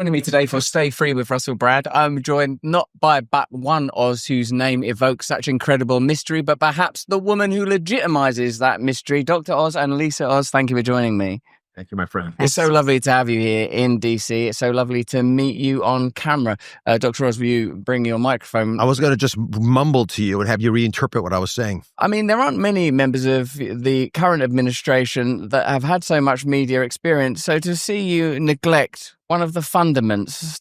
Joining me today for Stay Free with Russell Brad, I'm joined not by but one Oz whose name evokes such incredible mystery, but perhaps the woman who legitimizes that mystery, Dr. Oz and Lisa Oz. Thank you for joining me. Thank you, my friend. It's so lovely to have you here in DC. It's so lovely to meet you on camera. Dr. Oz, will you bring your microphone? I was going to just mumble to you and have you reinterpret what I was saying. I mean, there aren't many members of the current administration that have had so much media experience. So to see you neglect one of the fundaments,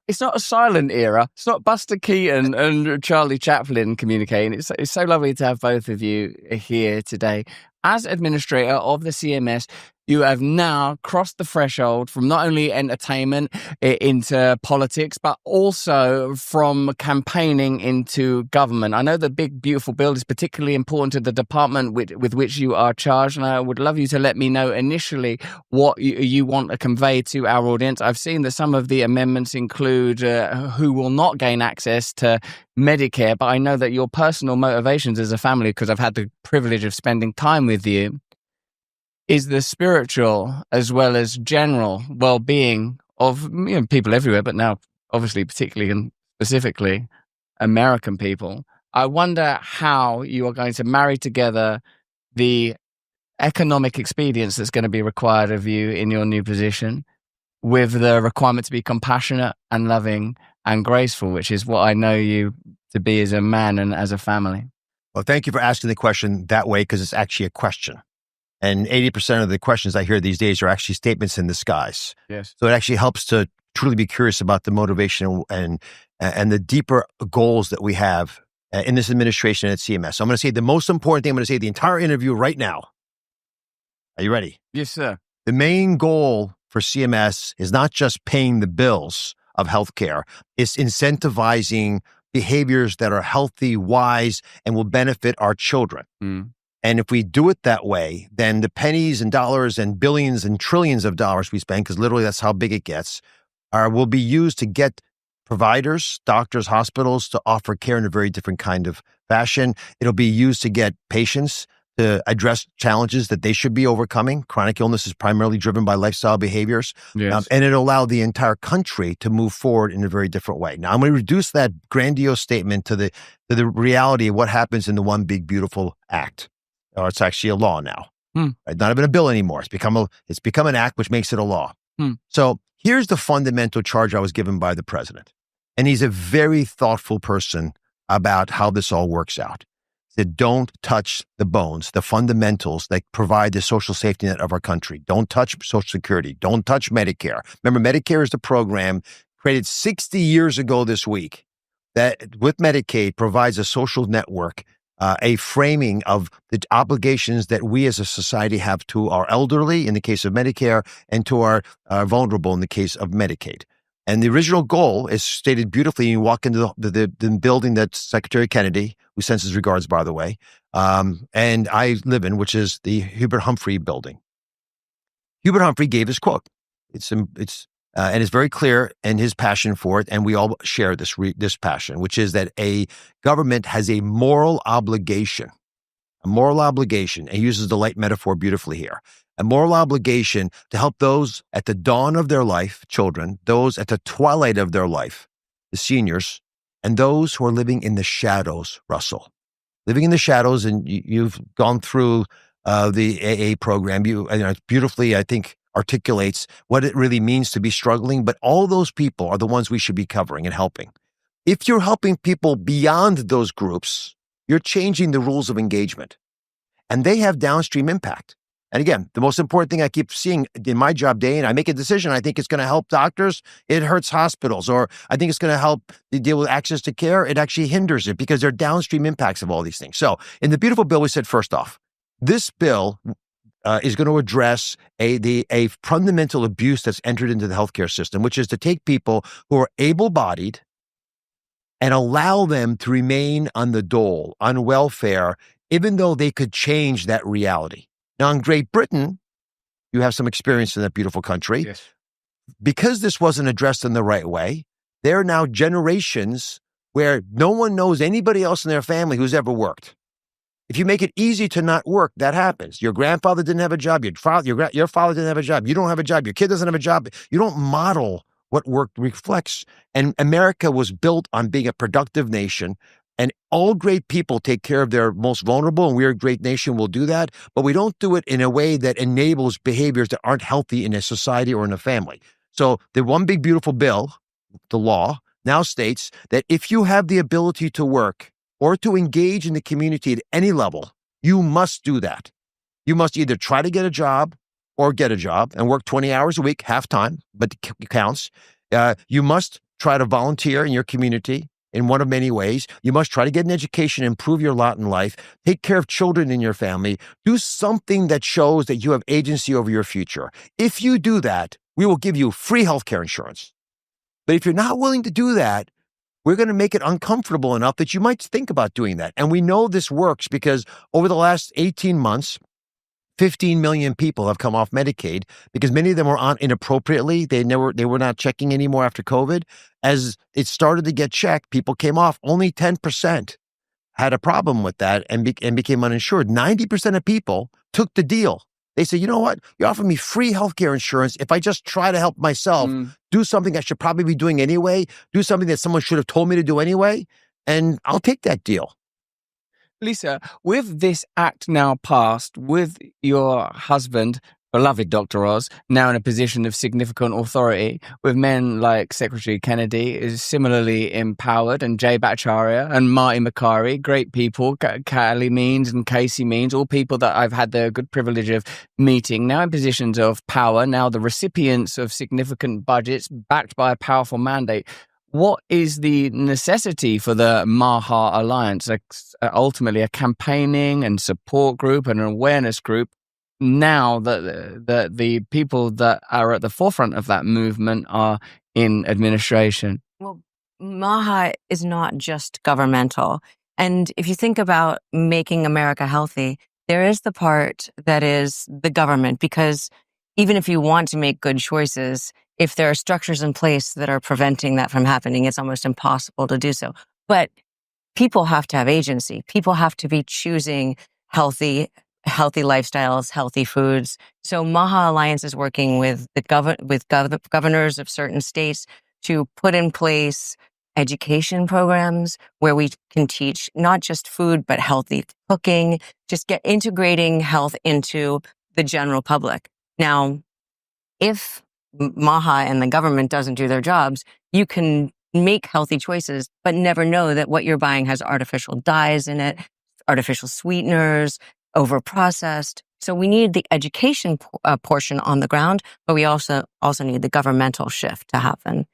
it's not a silent era. It's not Buster Keaton and Charlie Chaplin communicating. It's so lovely to have both of you here today. As administrator of the CMS, you have now crossed the threshold from not only entertainment into politics, but also from campaigning into government. I know the big, beautiful bill is particularly important to the department with which you are charged, and I would love you to let me know initially what you want to convey to our audience. I've seen that some of the amendments include who will not gain access to Medicare, but I know that your personal motivations as a family, because I've had the privilege of spending time with you, is the spiritual as well as general well-being of people everywhere, but now obviously particularly and specifically American people. I wonder how you are going to marry together the economic expedience that's going to be required of you in your new position with the requirement to be compassionate and loving and graceful, which is what I know you to be as a man and as a family. Well, thank you for asking the question that way, because it's actually a question. And 80% of the questions I hear these days are actually statements in disguise. Yes. So it actually helps to truly be curious about the motivation and the deeper goals that we have in this administration at CMS. So I'm going to say the most important thing I'm going to say the entire interview right now. Are you ready? Yes, sir. The main goal for CMS is not just paying the bills of healthcare. It's incentivizing behaviors that are healthy, wise, and will benefit our children. Mm. And if we do it that way, then the pennies and dollars and billions and trillions of dollars we spend, because literally that's how big it gets, will be used to get providers, doctors, hospitals to offer care in a very different kind of fashion. It'll be used to get patients to address challenges that they should be overcoming. Chronic illness is primarily driven by lifestyle behaviors. Yes. And it'll allow the entire country to move forward in a very different way. Now, I'm going to reduce that grandiose statement to the reality of what happens in the One Big Beautiful Act. Or it's actually a law now. It's not even a bill anymore. It's become an act, which makes it a law. So here's the fundamental charge I was given by the president. And he's a very thoughtful person about how this all works out. He said, don't touch the bones, the fundamentals that provide the social safety net of our country. Don't touch Social Security. Don't touch Medicare. Remember, Medicare is the program created 60 years ago this week that with Medicaid provides a social network, a framing of the obligations that we as a society have to our elderly in the case of Medicare and to our vulnerable in the case of Medicaid. And the original goal is stated beautifully. You walk into the building that Secretary Kennedy, who sends his regards, by the way, and I live in, which is the Hubert Humphrey building. Hubert Humphrey gave his quote. And it's very clear in his passion for it, and we all share this passion, which is that a government has a moral obligation, and he uses the light metaphor beautifully here, a moral obligation to help those at the dawn of their life, children, those at the twilight of their life, the seniors, and those who are living in the shadows, Russell. Living in the shadows, and you've gone through the AA program. Beautifully, I think, articulates what it really means to be struggling, but all those people are the ones we should be covering and helping. If you're helping people beyond those groups, you're changing the rules of engagement, and they have downstream impact. And again, the most important thing I keep seeing in my job day, and I make a decision, I think it's going to help doctors, it hurts hospitals, or I think it's going to help deal with access to care, it actually hinders it because there are downstream impacts of all these things. So in the beautiful bill, we said, first off, this bill is going to address a fundamental abuse that's entered into the healthcare system, which is to take people who are able-bodied and allow them to remain on the dole, on welfare, even though they could change that reality. Now, in Great Britain, you have some experience in that beautiful country. Yes. Because this wasn't addressed in the right way, there are now generations where no one knows anybody else in their family who's ever worked. If you make it easy to not work, that happens. Your grandfather didn't have a job. Your father didn't have a job. You don't have a job. Your kid doesn't have a job. You don't model what work reflects. And America was built on being a productive nation. And all great people take care of their most vulnerable, and we're a great nation, we'll do that. But we don't do it in a way that enables behaviors that aren't healthy in a society or in a family. So the one big beautiful bill, the law, now states that if you have the ability to work or to engage in the community at any level, you must do that. You must either try to get a job or get a job and work 20 hours a week, half time, but it counts. You must try to volunteer in your community in one of many ways. You must try to get an education, improve your lot in life, take care of children in your family, do something that shows that you have agency over your future. If you do that, we will give you free healthcare insurance. But if you're not willing to do that, we're going to make it uncomfortable enough that you might think about doing that. And we know this works because over the last 18 months, 15 million people have come off Medicaid because many of them were on inappropriately. They were not checking anymore after COVID. As it started to get checked, people came off. Only 10% had a problem with that and became uninsured. 90% of people took the deal. They said, you know what? You offer me free healthcare insurance. If I just try to help myself, do something I should probably be doing anyway, do something that someone should have told me to do anyway, and I'll take that deal. Lisa, with this act now passed, with your husband, beloved Dr. Oz, now in a position of significant authority, with men like Secretary Kennedy is similarly empowered, and Jay Bhattacharya and Marty Makary, great people, Kelly Means and Casey Means, all people that I've had the good privilege of meeting, now in positions of power, now the recipients of significant budgets backed by a powerful mandate. What is the necessity for the MAHA Alliance, ultimately a campaigning and support group and an awareness group, now that the people that are at the forefront of that movement are in administration? Well, MAHA is not just governmental. And if you think about making America healthy, there is the part that is the government, because even if you want to make good choices, if there are structures in place that are preventing that from happening, it's almost impossible to do so. But people have to have agency. People have to be choosing healthy lifestyles, healthy foods. So MAHA Alliance is working with the governors of certain states to put in place education programs where we can teach not just food, but healthy cooking, just integrating health into the general public. Now, if MAHA and the government doesn't do their jobs, you can make healthy choices, but never know that what you're buying has artificial dyes in it, artificial sweeteners, overprocessed. So we need the education portion on the ground, but we also need the governmental shift to happen.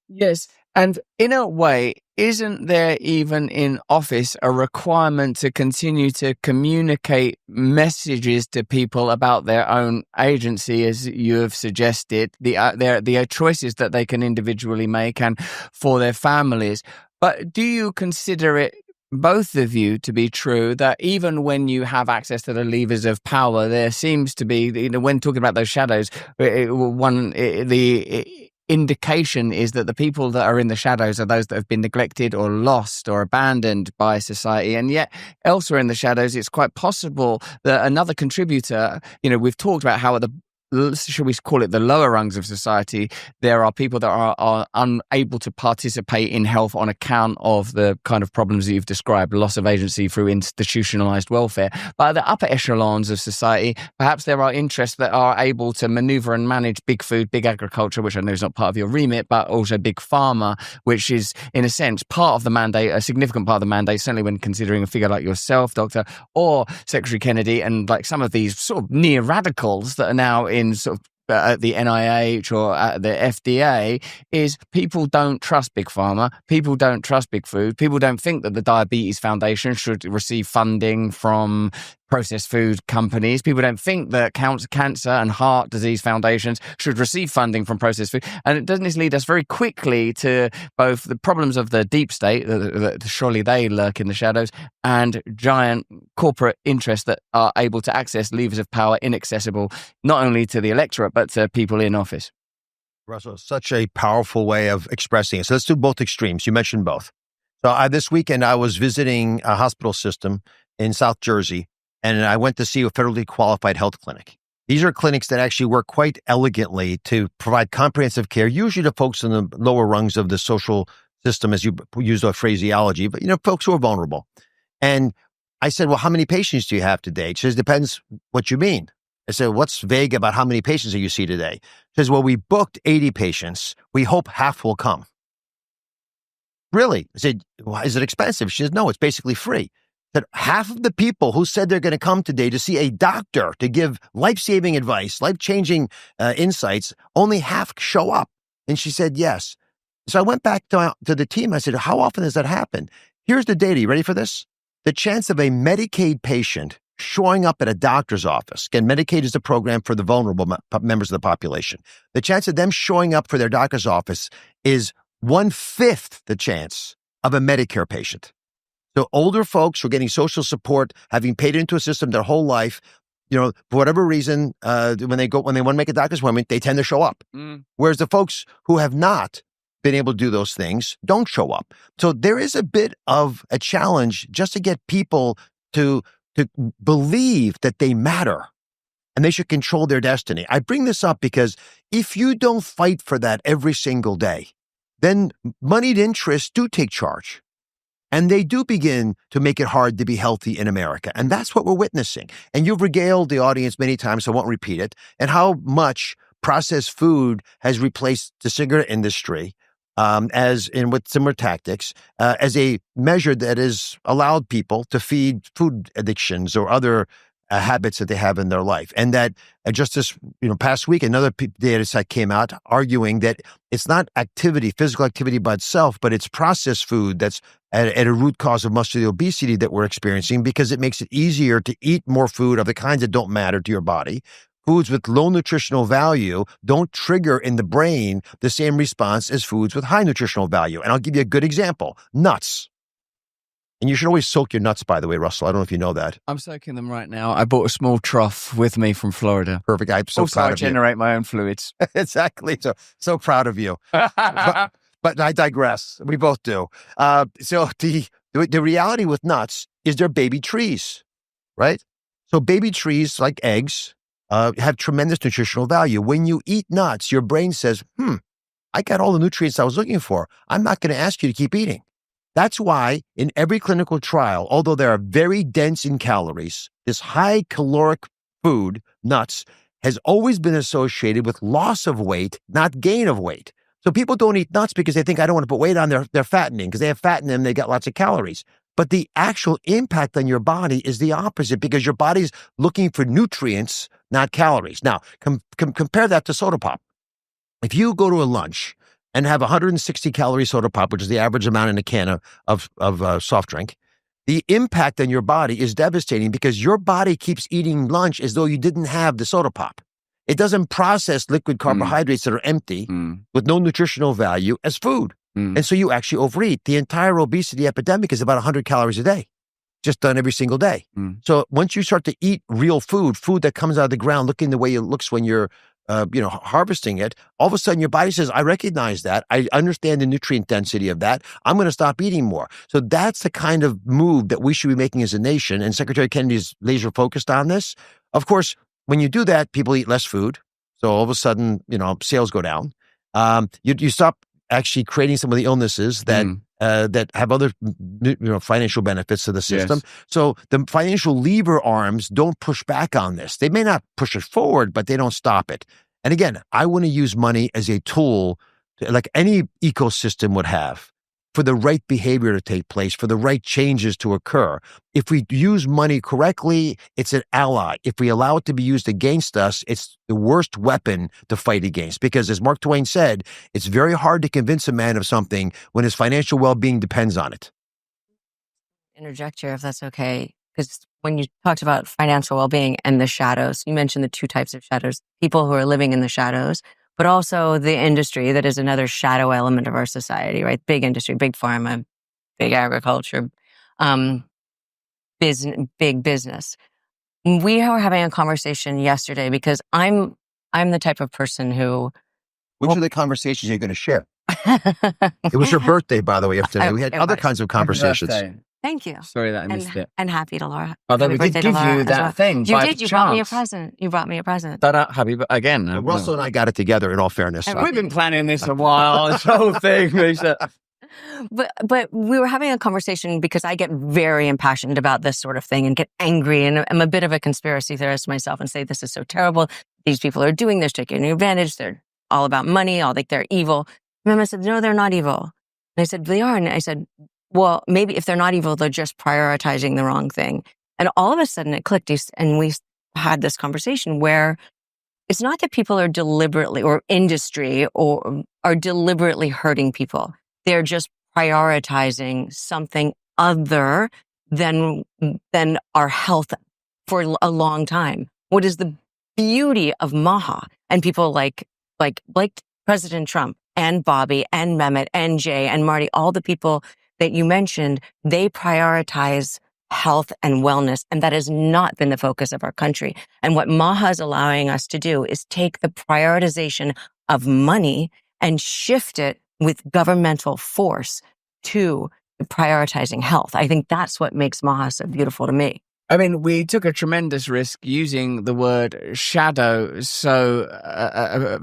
Yes. And in a way, isn't there even in office a requirement to continue to communicate messages to people about their own agency, as you have suggested, the choices that they can individually make and for their families? But do you consider it, both of you, to be true that even when you have access to the levers of power, there seems to be, when talking about those shadows, the indication is that the people that are in the shadows are those that have been neglected or lost or abandoned by society. And yet elsewhere in the shadows, it's quite possible that another contributor, we've talked about how at the, should we call it, the lower rungs of society, there are people that are unable to participate in health on account of the kind of problems that you've described, loss of agency through institutionalized welfare. But at the upper echelons of society, perhaps there are interests that are able to maneuver and manage big food, big agriculture, which I know is not part of your remit, but also big pharma, which is, in a sense, part of the mandate, a significant part of the mandate, certainly when considering a figure like yourself, Doctor, or Secretary Kennedy, and like some of these sort of near radicals that are now in sort of at the NIH or at the FDA, is people don't trust big pharma. People don't trust big food. People don't think that the Diabetes Foundation should receive funding from processed food companies. People don't think that cancer and heart disease foundations should receive funding from processed food. And doesn't this lead us very quickly to both the problems of the deep state, that surely they lurk in the shadows, and giant corporate interests that are able to access levers of power inaccessible, not only to the electorate, but to people in office? Russell, such a powerful way of expressing it. So let's do both extremes. You mentioned both. So this weekend, I was visiting a hospital system in South Jersey, and I went to see a federally qualified health clinic. These are clinics that actually work quite elegantly to provide comprehensive care, usually to folks in the lower rungs of the social system, as you use the phraseology, but folks who are vulnerable. And I said, well, how many patients do you have today? She says, depends what you mean. I said, what's vague about how many patients do you see today? She says, well, we booked 80 patients. We hope half will come. Really? I said, well, is it expensive? She says, no, it's basically free. That half of the people who said they're going to come today to see a doctor to give life-saving advice, life-changing insights, only half show up. And she said, yes. So I went back to the team. I said, how often does that happen? Here's the data. You ready for this? The chance of a Medicaid patient showing up at a doctor's office. Again, Medicaid is the program for the vulnerable members of the population. The chance of them showing up for their doctor's office is 1/5 the chance of a Medicare patient. So older folks who are getting social support, having paid into a system their whole life, for whatever reason, when they want to make a doctor's appointment, they tend to show up. Whereas the folks who have not been able to do those things don't show up. So there is a bit of a challenge just to get people to believe that they matter and they should control their destiny. I bring this up because if you don't fight for that every single day, then moneyed interests do take charge. And they do begin to make it hard to be healthy in America. And that's what we're witnessing. And you've regaled the audience many times, so I won't repeat it, and how much processed food has replaced the cigarette industry with similar tactics, as a measure that has allowed people to feed food addictions or other habits that they have in their life. And that just this past week, another data set came out arguing that it's not physical activity by itself, but it's processed food that's at a root cause of much of the obesity that we're experiencing, because it makes it easier to eat more food of the kinds that don't matter to your body. Foods with low nutritional value don't trigger in the brain the same response as foods with high nutritional value. And I'll give you a good example. Nuts. And you should always soak your nuts, by the way, Russell. I don't know if you know that. I'm soaking them right now. I bought a small trough with me from Florida. Perfect. I'm so also, proud I of you. generate my own fluids. Exactly. So proud of you. But I digress. We both do. So the reality with nuts is they're baby trees, right? So baby trees, like eggs, have tremendous nutritional value. When you eat nuts, your brain says, I got all the nutrients I was looking for. I'm not going to ask you to keep eating. That's why in every clinical trial, although they are very dense in calories, this high caloric food, nuts, has always been associated with loss of weight, not gain of weight. So people don't eat nuts because they think, I don't want to put weight on. They're fattening because they have fat in them. They got lots of calories. But the actual impact on your body is the opposite, because your body's looking for nutrients, not calories. Now, compare that to soda pop. If you go to a lunch and have 160 calorie soda pop, which is the average amount in a can of soft drink, the impact on your body is devastating, because your body keeps eating lunch as though you didn't have the soda pop. It doesn't process liquid carbohydrates that are empty with no nutritional value as food. And so you actually overeat. The entire obesity epidemic is about 100 calories a day, just done every single day. So once you start to eat real food that comes out of the ground looking the way it looks when you're harvesting it, all of a sudden your body says, I recognize that. I understand the nutrient density of that. I'm going to stop eating more. So that's the kind of move that we should be making as a nation. And Secretary Kennedy is laser focused on this. Of course, when you do that, people eat less food. So all of a sudden, sales go down. You stop actually creating some of the illnesses that have other financial benefits to the system. Yes. So the financial lever arms don't push back on this. They may not push it forward, but they don't stop it. And again, I want to use money as a tool, like any ecosystem would have, for the right behavior to take place, for the right changes to occur. If we use money correctly, it's an ally. If we allow it to be used against us, it's the worst weapon to fight against. Because as Mark Twain said, it's very hard to convince a man of something when his financial well-being depends on it. Interject here, if that's okay. Because when you talked about financial well-being and the shadows, you mentioned the two types of shadows: people who are living in the shadows, but also the industry that is another shadow element of our society, right? Big industry, big pharma, big agriculture, big business. We were having a conversation yesterday because I'm the type of person who... Which are the conversations you're going to share? It was your birthday, by the way, yesterday. We had other kinds of conversations. Thank you. Sorry that I missed it. And happy to Laura. Although we did give you that thing. You did. You brought me a chance. present. You brought me a present. Happy again. Russell and I got it together, in all fairness. We've been planning this a while, this whole thing, Lisa. But we were having a conversation because I get very impassioned about this sort of thing and get angry. And I'm a bit of a conspiracy theorist myself and say, this is so terrible. These people are doing this, taking advantage. They're all about money. All think they're evil. Mehmet said, no, they're not evil. And I said, they are. And I said, well, maybe if they're not evil, they're just prioritizing the wrong thing. And all of a sudden it clicked. And we had this conversation where it's not that people are deliberately, or industry, or are deliberately hurting people. They're just prioritizing something other than our health for a long time. What is the beauty of MAHA and people like President Trump and Bobby and Mehmet and Jay and Marty, all the people that you mentioned, they prioritize health and wellness. And that has not been the focus of our country. And what MAHA is allowing us to do is take the prioritization of money and shift it with governmental force to prioritizing health. I think that's what makes MAHA so beautiful to me. I mean, we took a tremendous risk using the word shadow so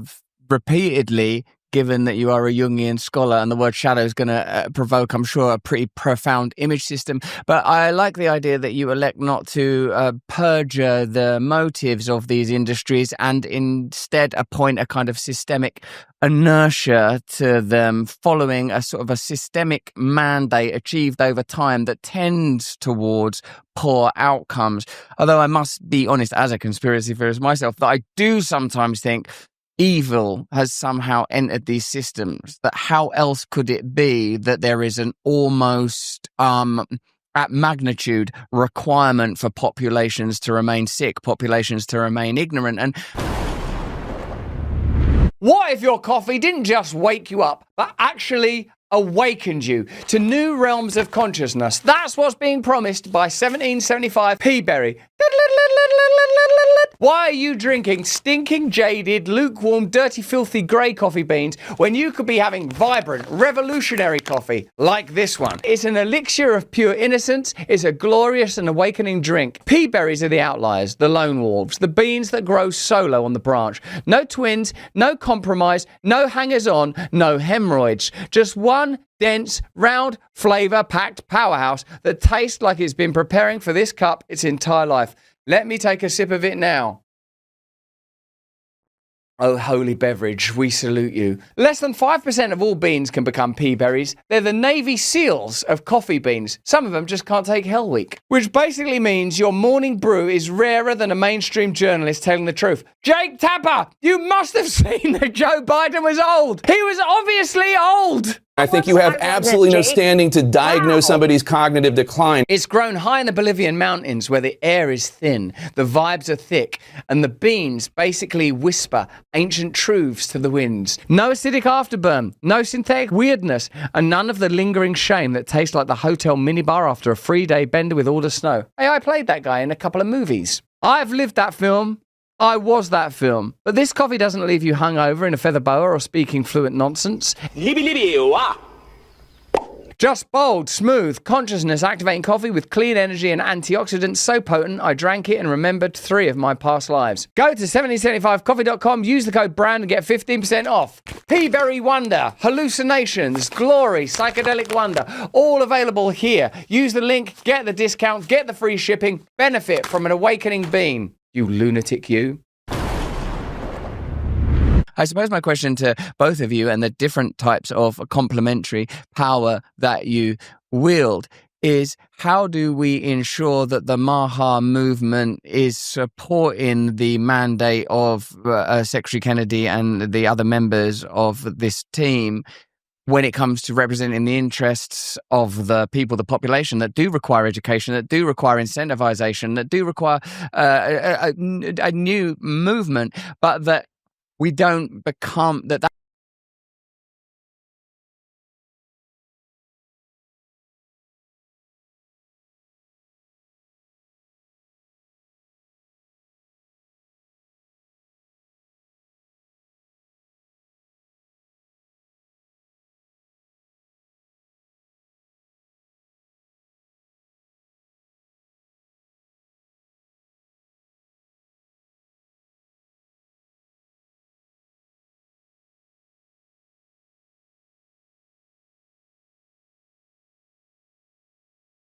repeatedly, given that you are a Jungian scholar, and the word shadow is going to provoke, I'm sure, a pretty profound image system. But I like the idea that you elect not to perjure the motives of these industries and instead appoint a kind of systemic inertia to them, following a sort of a systemic mandate achieved over time that tends towards poor outcomes. Although I must be honest, as a conspiracy theorist myself, that I do sometimes think evil has somehow entered these systems. That how else could it be that there is an almost at magnitude requirement for populations to remain sick, populations to remain ignorant? And what if your coffee didn't just wake you up, but actually awakened you to new realms of consciousness? That's what's being promised by 1775 Peaberry. Why are you drinking stinking, jaded, lukewarm, dirty, filthy grey coffee beans when you could be having vibrant, revolutionary coffee like this one? It's an elixir of pure innocence. It's a glorious and awakening drink. Pea berries are the outliers, the lone wolves, the beans that grow solo on the branch. No twins, no compromise, no hangers-on, no hemorrhoids. Just one dense, round, flavour-packed powerhouse that tastes like it's been preparing for this cup its entire life. Let me take a sip of it now. Oh, holy beverage, we salute you. Less than 5% of all beans can become pea berries. They're the Navy SEALs of coffee beans. Some of them just can't take Hell Week. Which basically means your morning brew is rarer than a mainstream journalist telling the truth. Jake Tapper, you must have seen that Joe Biden was old. He was obviously old. I think you have absolutely no standing to diagnose somebody's cognitive decline. It's grown high in the Bolivian mountains where the air is thin, the vibes are thick, and the beans basically whisper ancient truths to the winds. No acidic afterburn, no synthetic weirdness, and none of the lingering shame that tastes like the hotel minibar after a 3-day bender with all the snow. Hey, I played that guy in a couple of movies. I've lived that film. I was that film. But this coffee doesn't leave you hungover in a feather boa or speaking fluent nonsense. Just bold, smooth, consciousness-activating coffee with clean energy and antioxidants so potent I drank it and remembered 3 of my past lives. Go to 1775coffee.com, use the code BRAND and get 15% off. Peaberry Wonder, Hallucinations, Glory, Psychedelic Wonder, all available here. Use the link, get the discount, get the free shipping, benefit from an awakening bean. You lunatic, you. I suppose my question to both of you and the different types of complementary power that you wield is, how do we ensure that the MAHA movement is supporting the mandate of Secretary Kennedy and the other members of this team when it comes to representing the interests of the people, the population that do require education, that do require incentivization, that do require a new movement, but that we don't become that